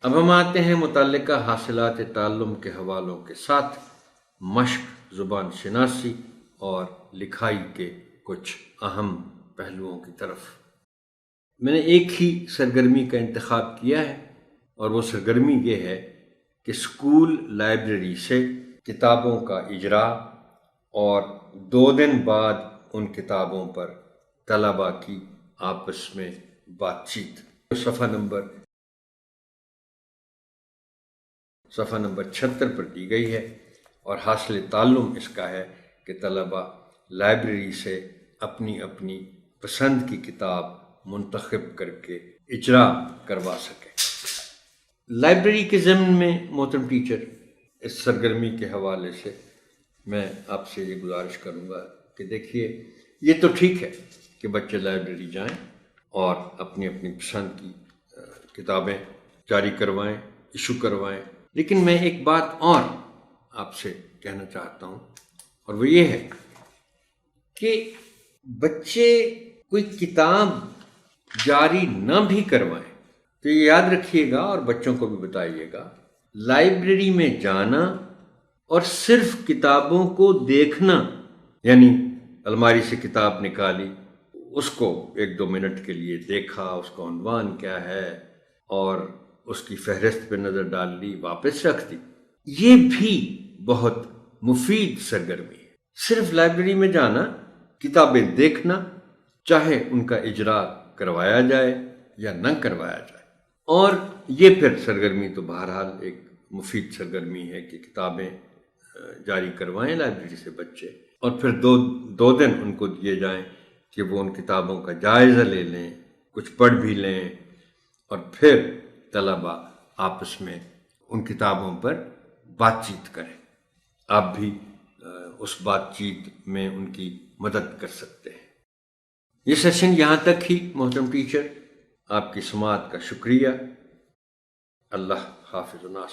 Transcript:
اب ہم آتے ہیں متعلقہ حاصلات تعلم کے حوالوں کے ساتھ مشق، زبان شناسی اور لکھائی کے کچھ اہم پہلوؤں کی طرف۔ میں نے ایک ہی سرگرمی کا انتخاب کیا ہے، اور وہ سرگرمی یہ ہے کہ اسکول لائبریری سے کتابوں کا اجراء اور 2 دن بعد ان کتابوں پر طلباء کی آپس میں بات چیت۔ صفحہ نمبر 76 پر دی گئی ہے، اور حاصل تعلم اس کا ہے کہ طلباء لائبریری سے اپنی اپنی پسند کی کتاب منتخب کر کے اجراء کروا سکیں۔ لائبریری کے ضمن میں محترم ٹیچر، اس سرگرمی کے حوالے سے میں آپ سے یہ گزارش کروں گا کہ دیکھیے، یہ تو ٹھیک ہے کہ بچے لائبریری جائیں اور اپنی اپنی پسند کی کتابیں جاری کروائیں، ایشو کروائیں، لیکن میں ایک بات اور آپ سے کہنا چاہتا ہوں، اور وہ یہ ہے کہ بچے کوئی کتاب جاری نہ بھی کروائیں تو یہ یاد رکھیے گا اور بچوں کو بھی بتائیے گا، لائبریری میں جانا اور صرف کتابوں کو دیکھنا، یعنی الماری سے کتاب نکالی، اس کو 1-2 منٹ کے لیے دیکھا، اس کا عنوان کیا ہے اور اس کی فہرست پہ نظر ڈال لی، واپس رکھ دی، یہ بھی بہت مفید سرگرمی ہے۔ صرف لائبریری میں جانا، کتابیں دیکھنا، چاہے ان کا اجراء کروایا جائے یا نہ کروایا جائے، اور یہ پھر سرگرمی تو بہرحال ایک مفید سرگرمی ہے کہ کتابیں جاری کروائیں لائبریری سے بچے، اور پھر دو دن ان کو دیے جائیں کہ وہ ان کتابوں کا جائزہ لے لیں، کچھ پڑھ بھی لیں، اور پھر طلباء آپس میں ان کتابوں پر بات چیت کریں۔ آپ بھی اس بات چیت میں ان کی مدد کر سکتے ہیں۔ یہ سیشن یہاں تک ہی محترم ٹیچر، آپ کی سماعت کا شکریہ۔ اللہ حافظ و ناصر۔